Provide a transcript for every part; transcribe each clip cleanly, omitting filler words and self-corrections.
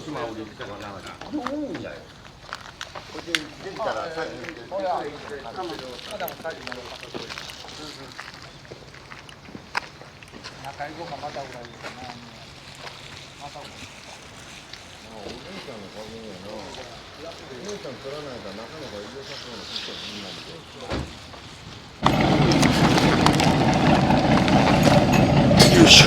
島降りるとかなんか多いんだよ。これで出たらさっき言ってた。中行こうかまたぐらいかな。また。お姉ちゃんの加減やな。お姉ちゃん取らないからなかなか良さそうな人みんなで。よいしょ。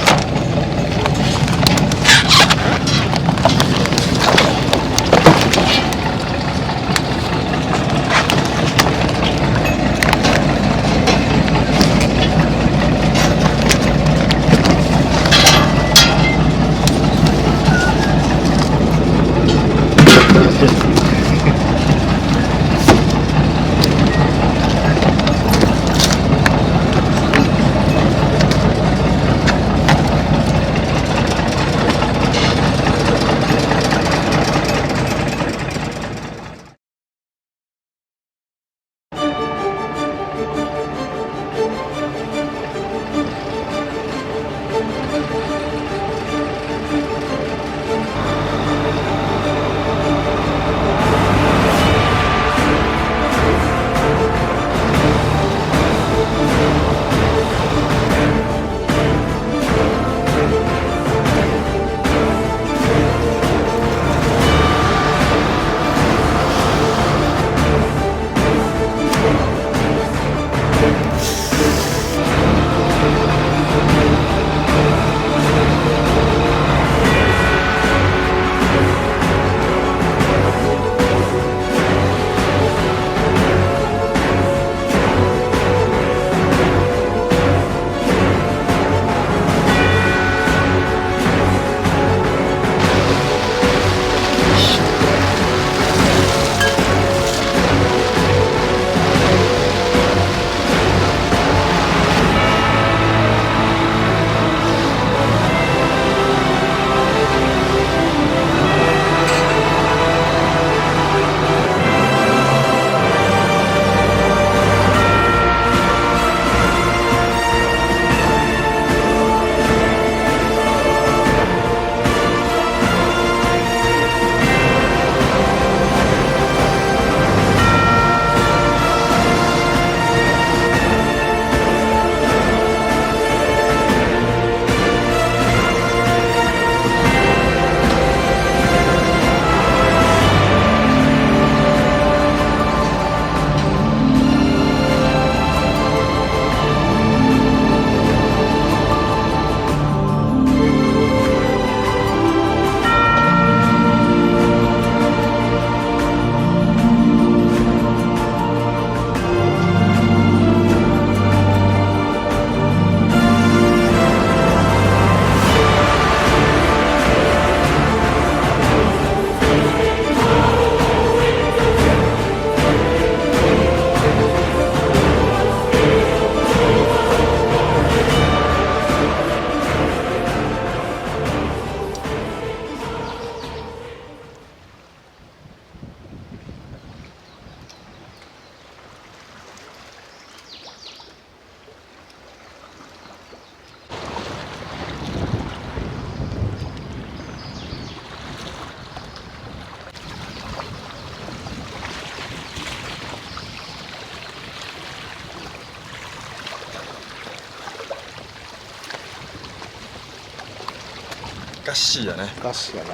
ガッシーやね。ガスやな。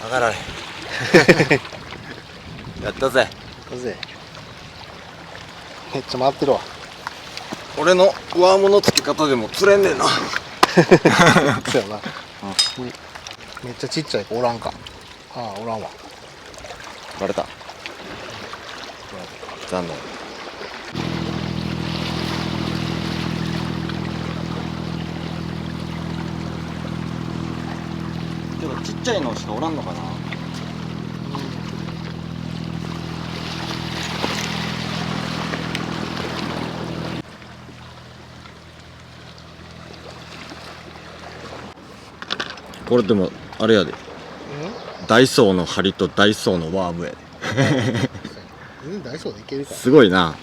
上がられやったぜ。だぜ。めっちゃ回ってるわ。俺の上物のつき方でも釣れんねんなそうやな。めっちゃちっちゃい子おらんか。ああ、おらんわ。バレた。残念。けどちっちゃいのしかおらんのかな。これでもあれやで、ダイソーの針とダイソーのワームやで全然ダイソーでいけるから。すごいな。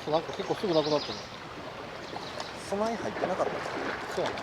なんか結構すぐなくなったね。そんなに入ってなかったですか。そうなん。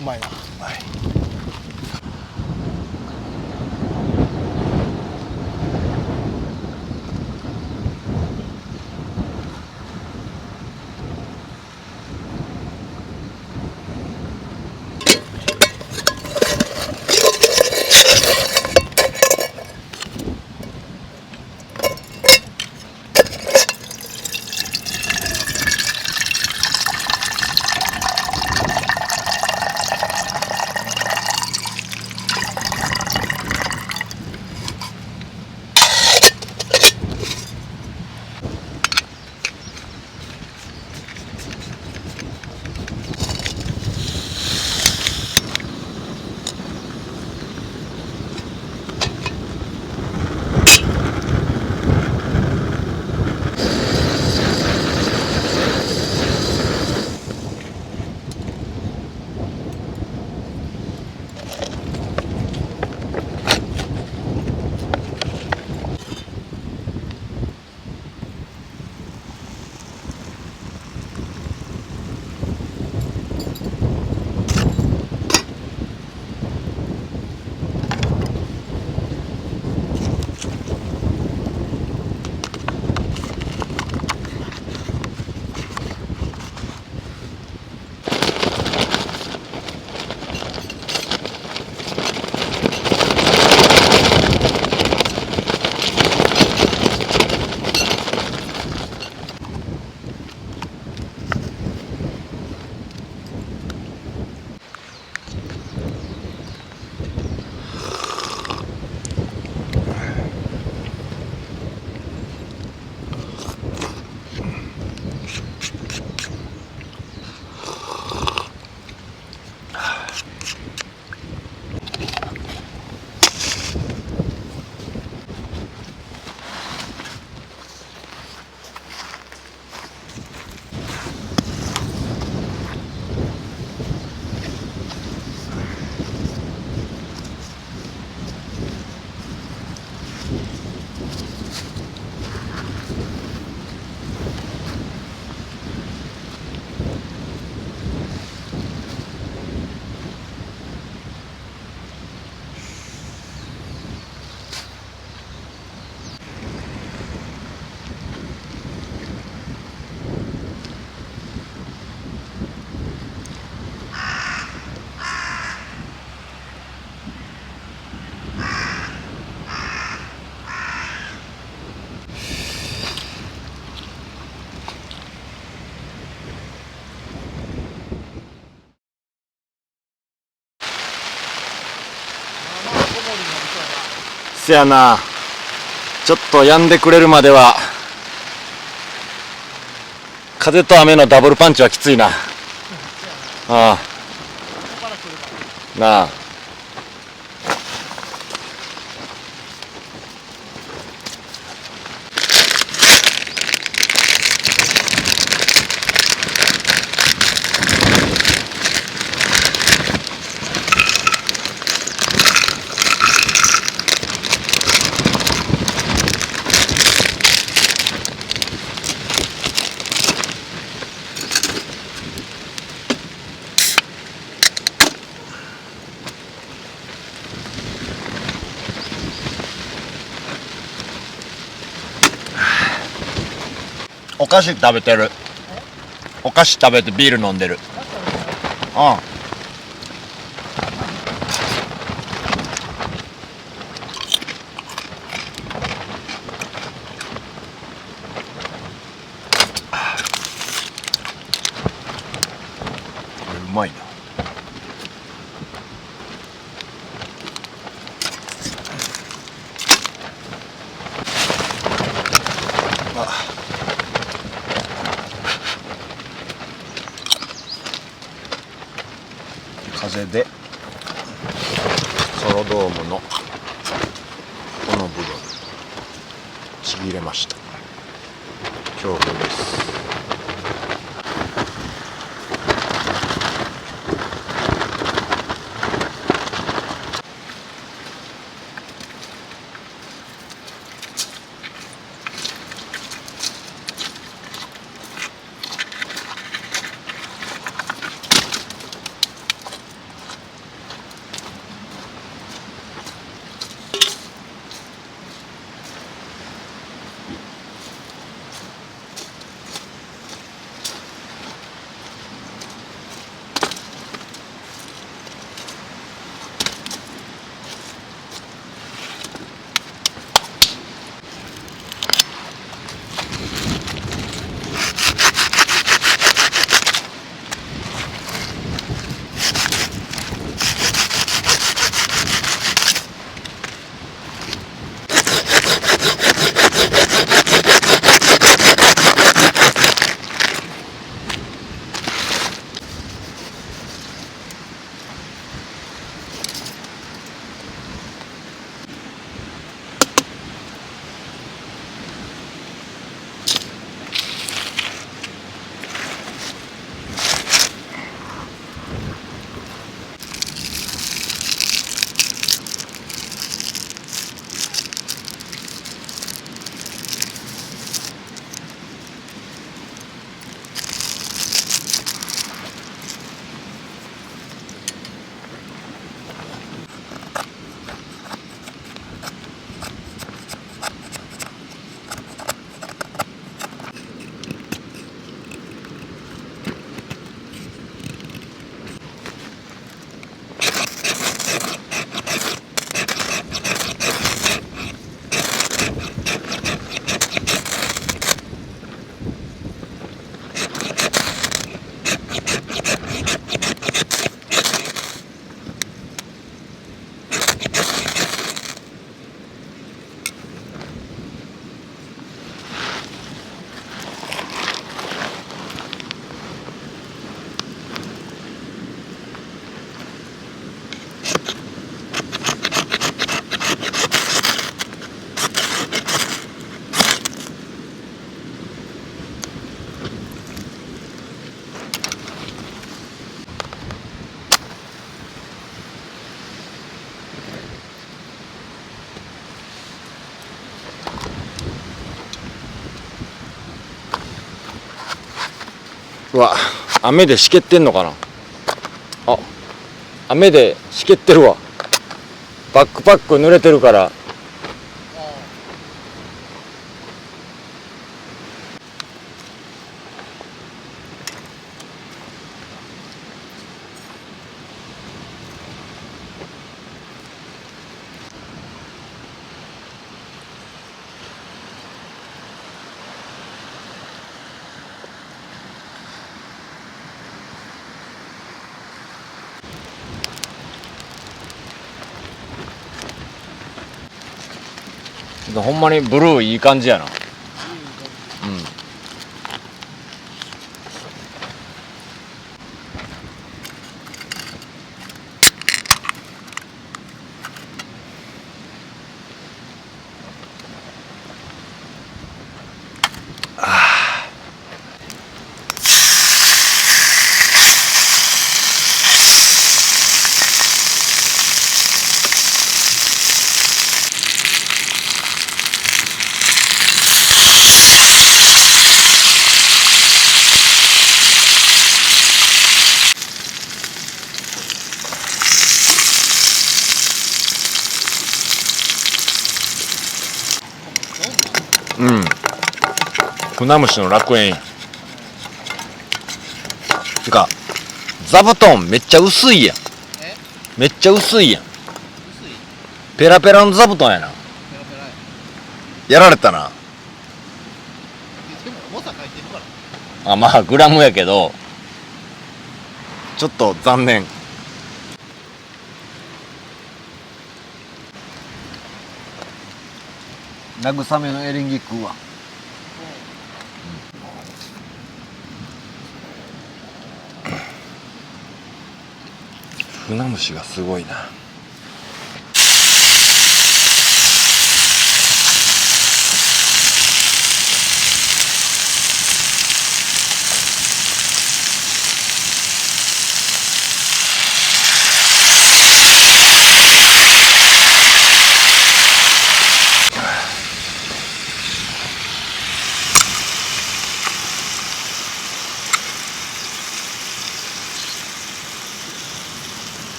うまいな。うまい。せやな、ちょっと止んでくれるまでは風と雨のダブルパンチはきついな。ああなあ。お菓子食べてる。お菓子食べてビール飲んでる。うん。うまいな。風でソロドームのこの部分ちぎれました。強風です。うわ、雨でしけってんのかな。あ、雨でしけってるわ。バックパック濡れてるから。ほんまにブルーいい感じやな。うん。うん。船虫の楽園や。てか座布団めっちゃ薄いやん。めっちゃ薄いやん。ペラペラの座布団やな。やられたな。でも重さ書いてるから。あ、まあグラムやけどちょっと残念。慰めのエリンギ食うわ。船虫がすごいな。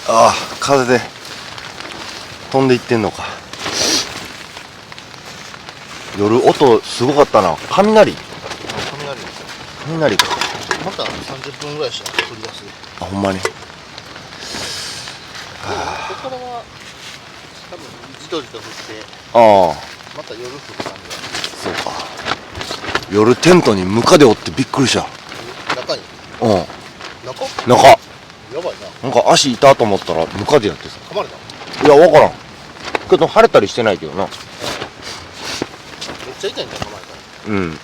ああ、風で飛んでいってんのか。夜音すごかったな。雷雷ですよ。雷か。また30分ぐらいしたら降り出す。あ、ほんまに。ここからは多分じとじと降ってああ、また夜降る感そうか。夜テントにムカでおってびっくりした。じ。中にうん、中中やばいな。なんか足いたと思ったらムカデやってさ。噛まれた。いや、わからんけど腫れたりしてないけどな。めっちゃ痛いんだ噛まれたら。うん。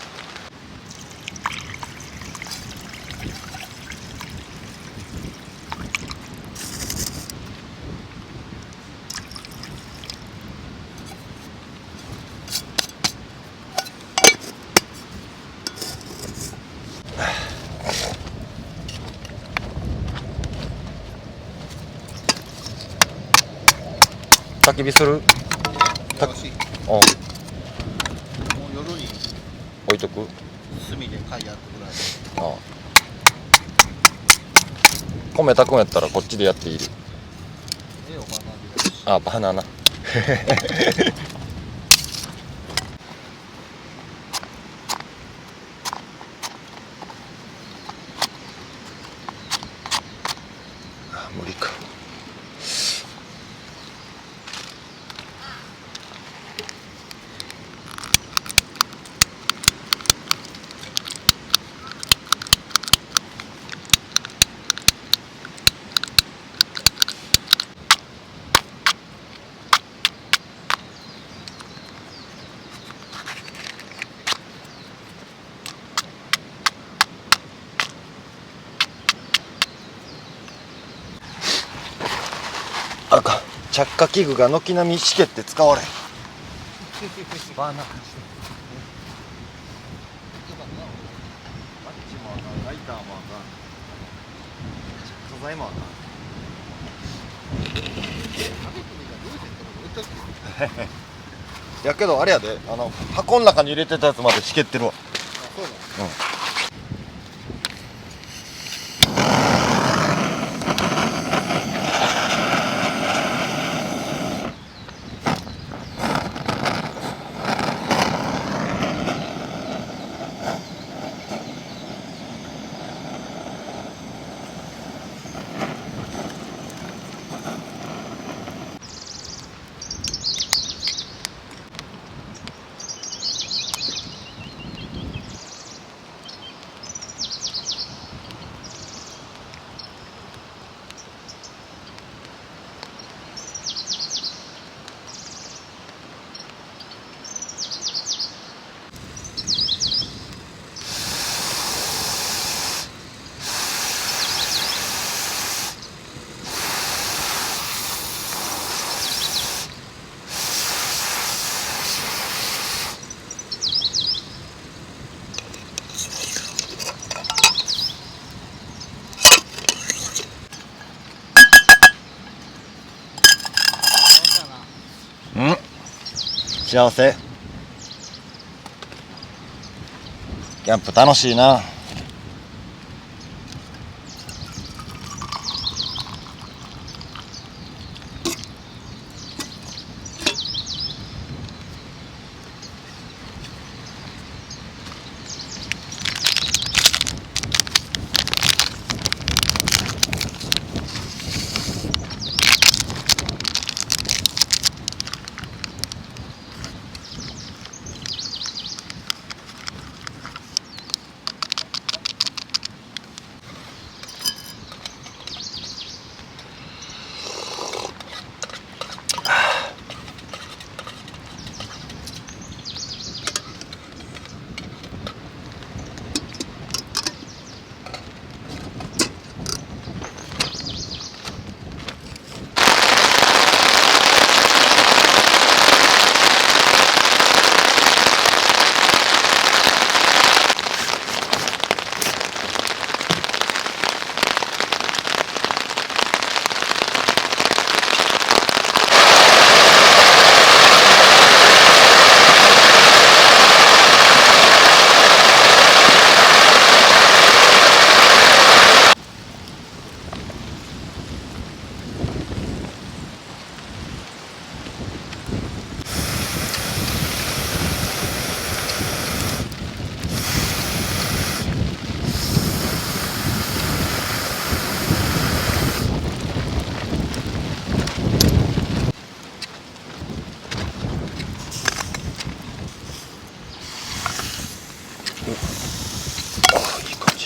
焚き火する？たかしうん。もう夜に置いとく？炭で貝やってぐらい。ああ。米炊くんやったらこっちでやっている。お花火あ、バナナ。あ、無理か。あかん。着火器具が軒並みしけって使われへん。バーナー貸して。マッチもあかん、ライターもあかん、素材もあかん。やけどあれやで、箱の中に入れてたやつまでしけってるわ。そうなの。うん。幸せ。キャンプ楽しいな。いい感じ。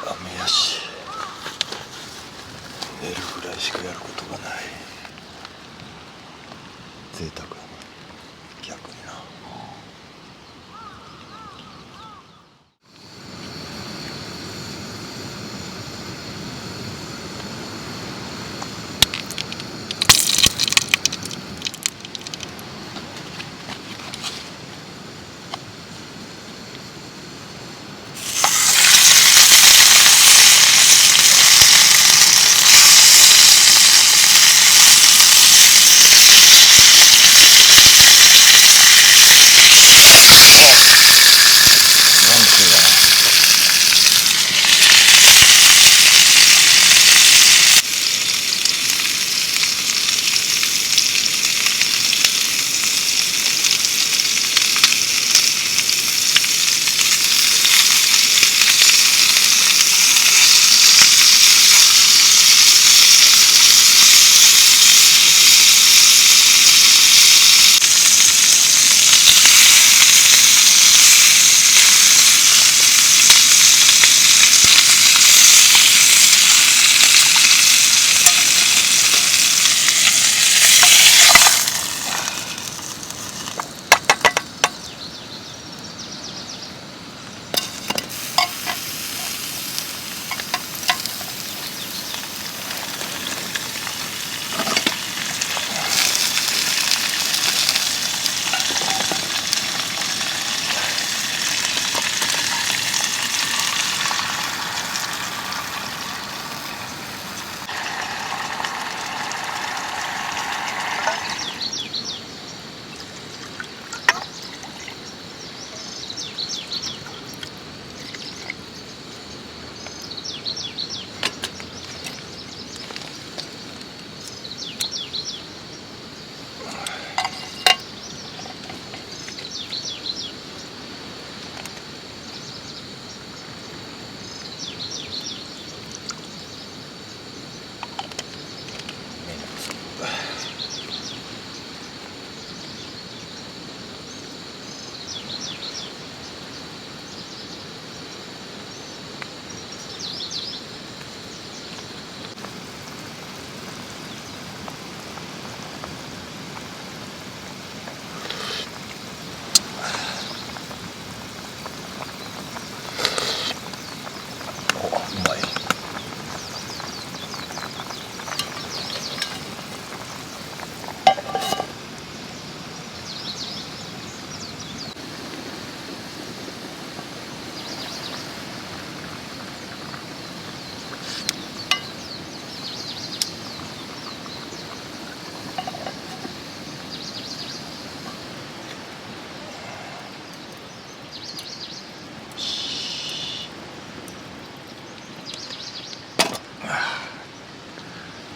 雨やし、寝るぐらいしかやることがない。贅沢やな、逆にな。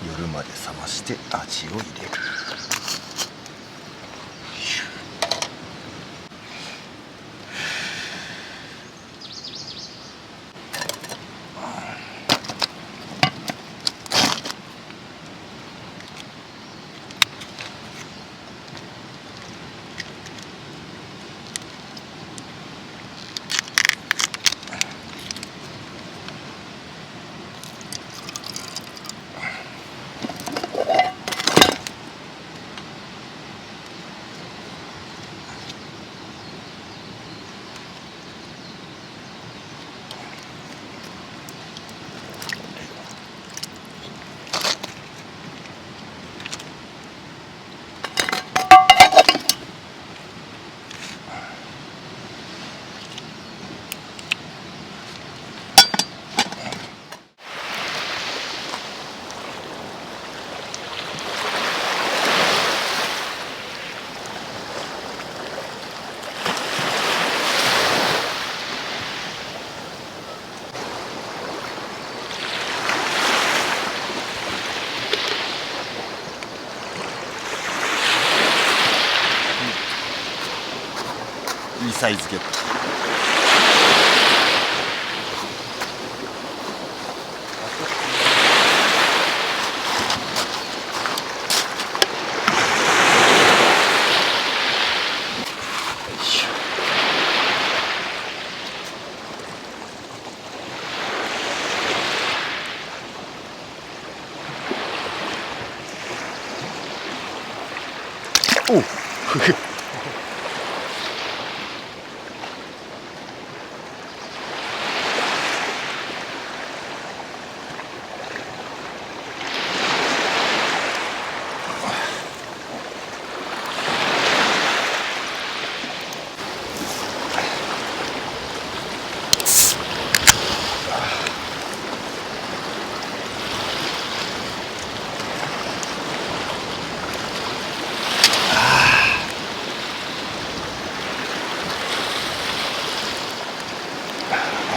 夜まで冷まして味を入れる。いいサイズゲット。おう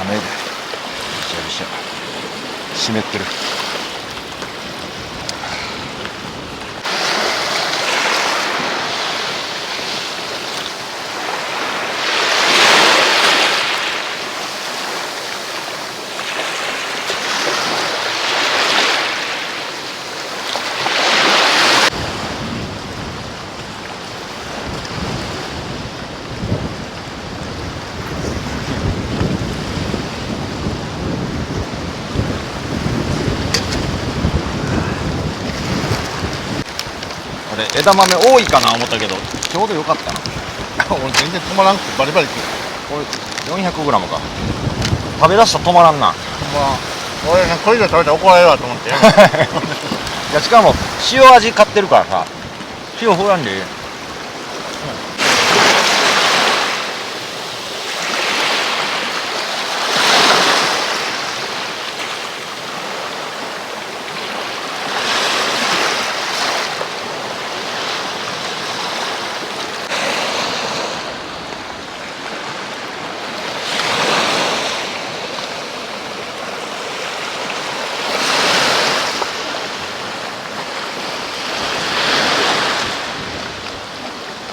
雨でびしゃびしゃ湿ってる。これ枝豆多いかな思ったけどちょうどよかったな。俺全然止まらんくてバリバリ食う。これ 400g か。食べだしたら止まらんな。まあ俺これ以上食べたら怒られるわと思って。いやしかも塩味買ってるからさ、塩振らんでいい。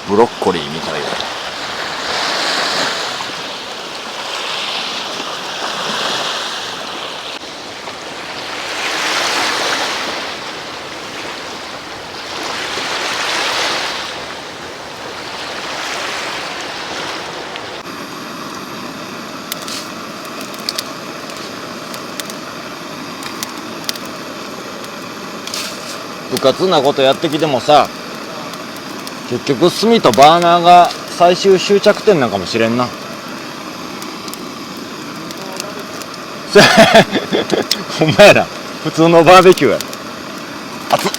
ブロッコリーみたいだ。部活なことやってきてもさ、結局炭とバーナーが最終終着点なんかもしれんな。ほんまやな、普通のバーベキューや。熱っ。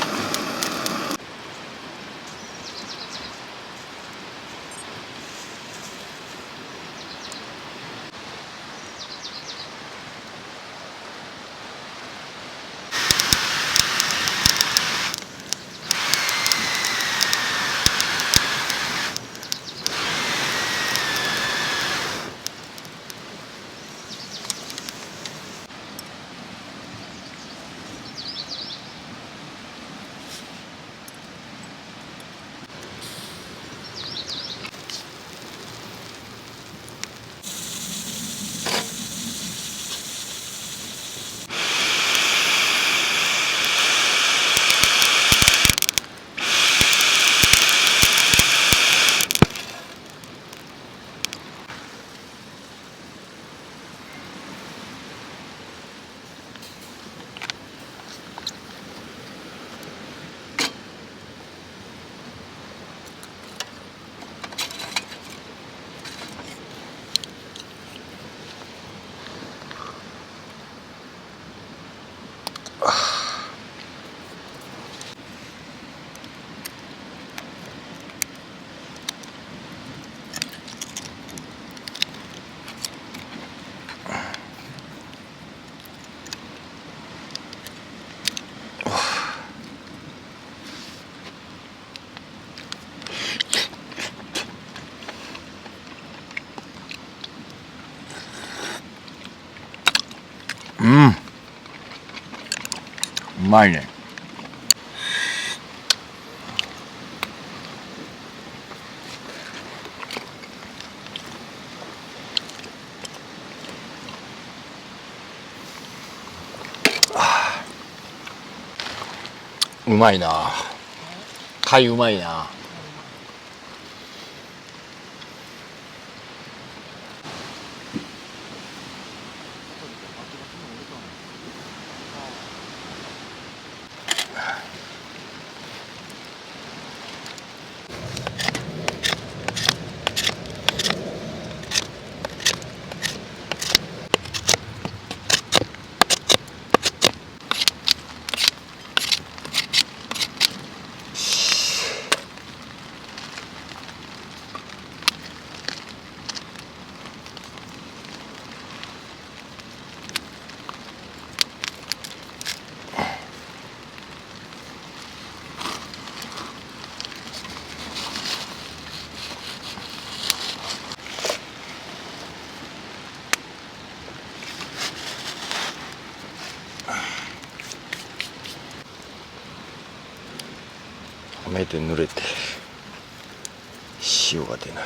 まいね。うまいな。貝うまいな。雨で濡れて塩が出ない。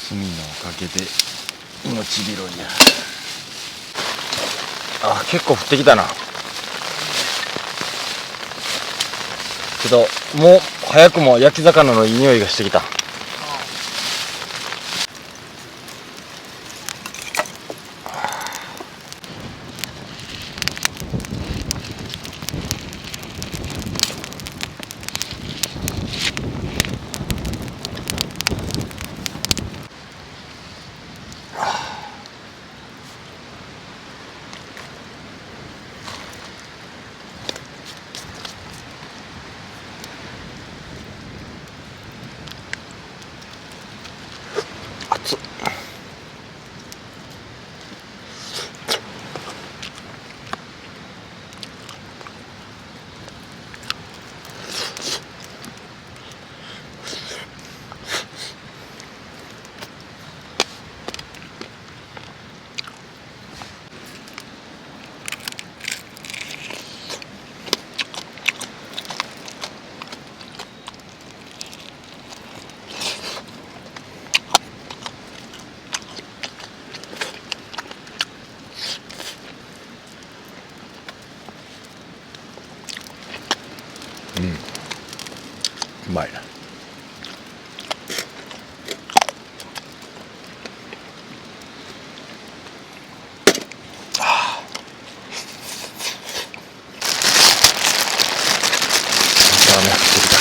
炭のおかげで命拾いや。あ、結構降ってきたな。けどもう早くも焼き魚のいい匂いがしてきた。熱っ。うまいな。雨降ってきた。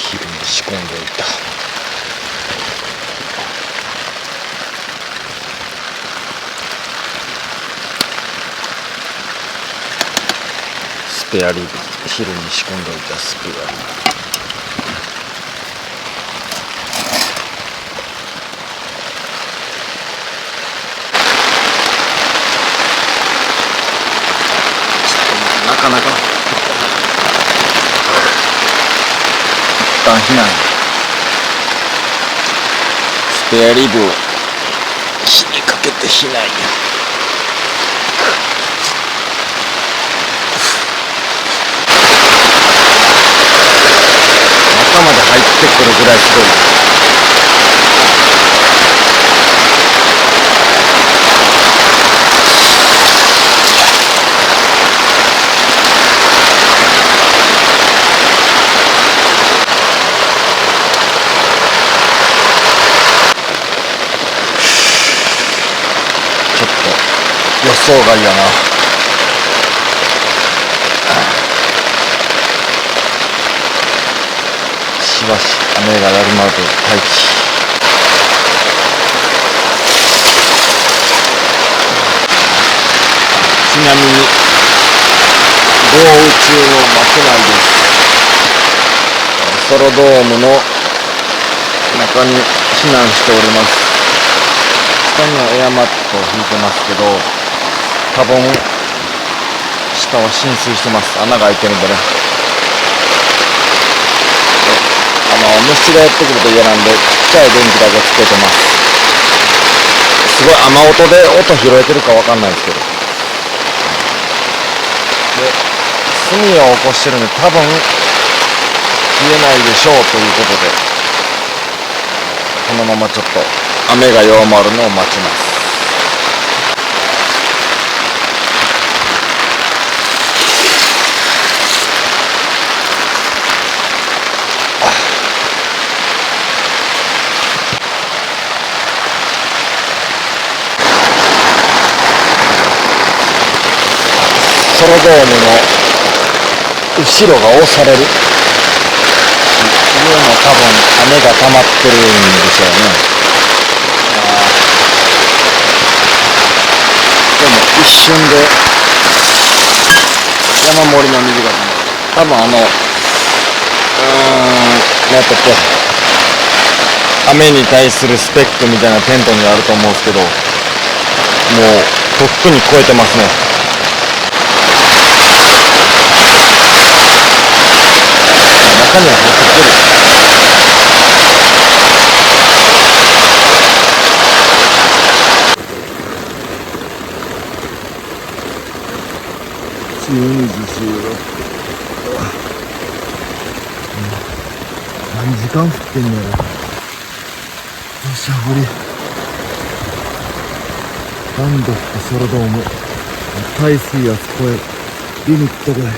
昼に仕込んでおいた。スペアリブ、昼に仕込んでおいたスペアリブ。なかなか一旦避難。スペアリブを火にかけて避難や。くるぐらいすごい。ちょっと予想外やな。しばし雨がやるまで待機。ちなみに豪雨中の幕内です。ソロドームの中に避難しております。下にはエアマットを引いてますけど、多分下は浸水してます。穴が開いてるんでね。虫がやってくると嫌なんで、ちっちゃい電気だけつけてます。すごい雨音で音拾えてるかわかんないですけど。で、炭を起こしてるんで多分消えないでしょうということで、このままちょっと雨が弱まるのを待ちます。ソロドームの後ろが押される。上も多分雨が溜まってるんでしょうね。でも一瞬で山盛りの水が多分何やったっけ、雨に対するスペックみたいなテントにあると思うんですけど、もうとっくに超えてますね。中には入ってきてる。12時集合。何時間降ってんのやろ。土砂降り。ランドックソロドーム。耐水圧超えリミットぐらい。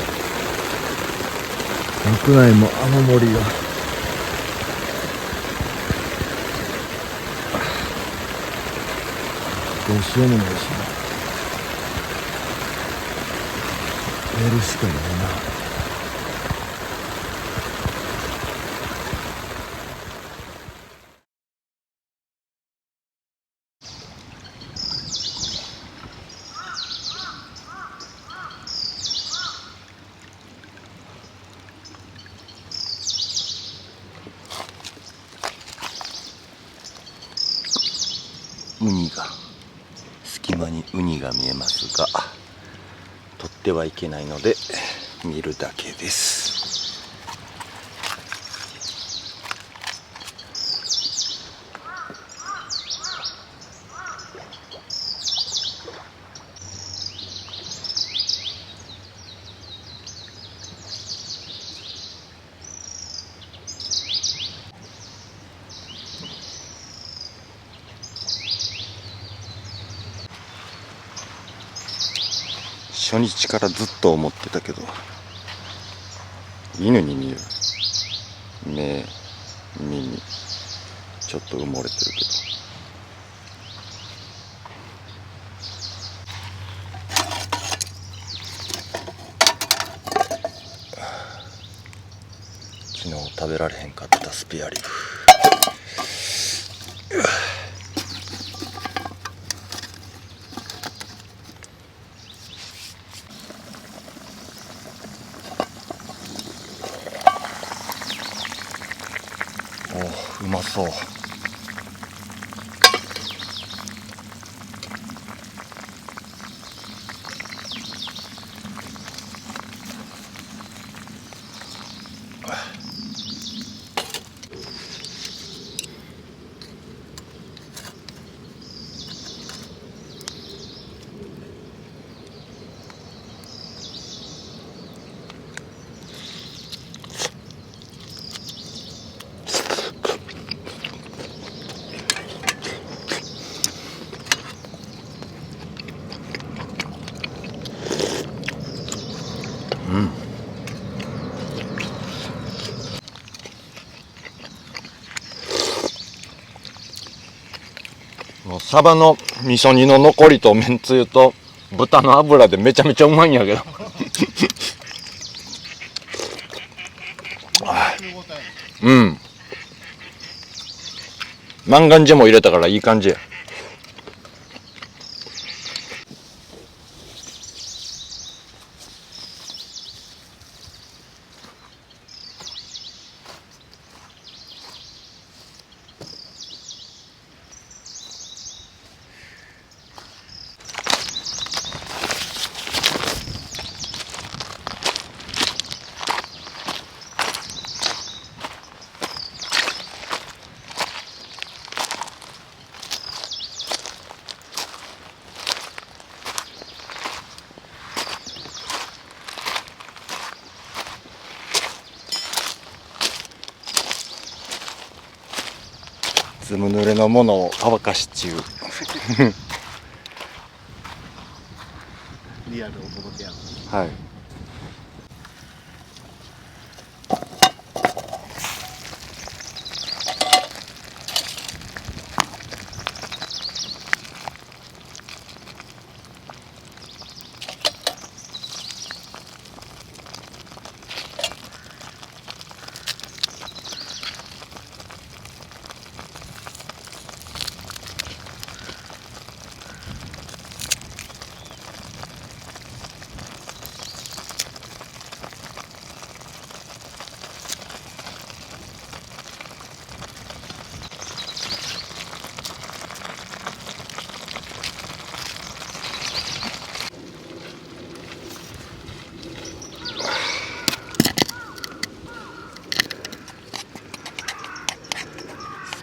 屋内も雨漏りが。どうしようもないしな。寝るしかないな。ウニが、隙間にウニが見えますが、取ってはいけないので見るだけです。初日からずっと思ってたけど、犬に見える。目、耳、ちょっと埋もれてるけど。昨日食べられへんかったスペアリブ。うまそう。もうサバの味噌煮の残りとめんつゆと豚の脂でめちゃめちゃうまいんやけどうん万願寺も入れたからいい感じや。ずぶ濡れのものを乾かし中。リアルお届けやはい。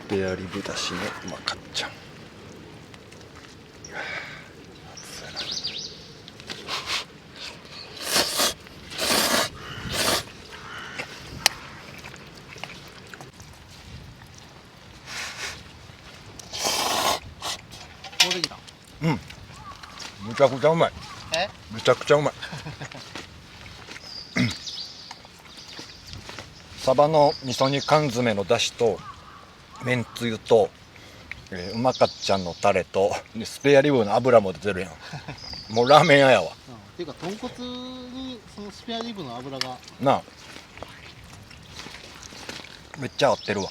スペアリブだしのうまかっちゃん。もうできた。うん。むちゃくちゃうまい。むちゃくちゃうまい。サバの味噌煮缶詰のだしとめんつゆと、うまかっちゃんのタレとでスペアリブの油も出てるやん。もうラーメン屋やわ。っていうか豚骨にそのスペアリブの油がなあ。めっちゃ合ってるわ。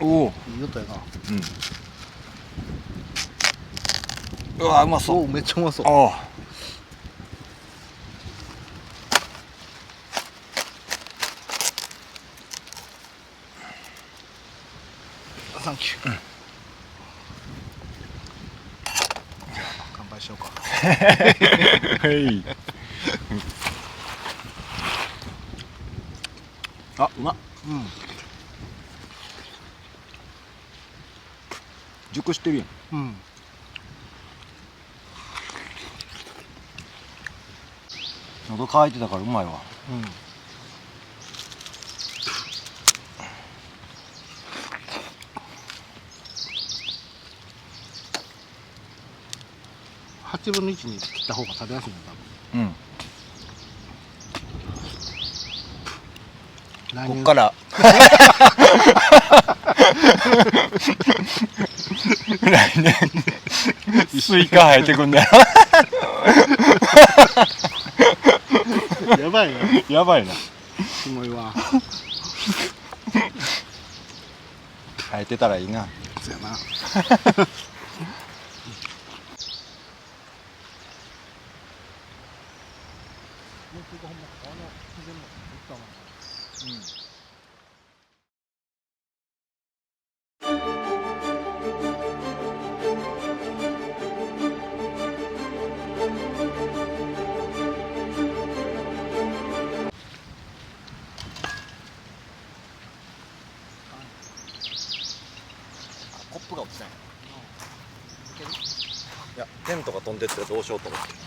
おお、いい音やな。うん。うわうまそう。おお、めっちゃうまそう。ああ。サンキュー。乾杯しようか。はい。あ、うまっ。うん。熟してるやん。うん。喉乾いてたからうまいわ。うん。8分の1に切った方が食べやすいんだ多分。うん。来年こっから来年スイカ生えてくんだよ。やばいな。やばいな。キモいわ。生えてたらいいな。そうやな。コップが落ちたんや。いや、テントが飛んでってどうしようと思って。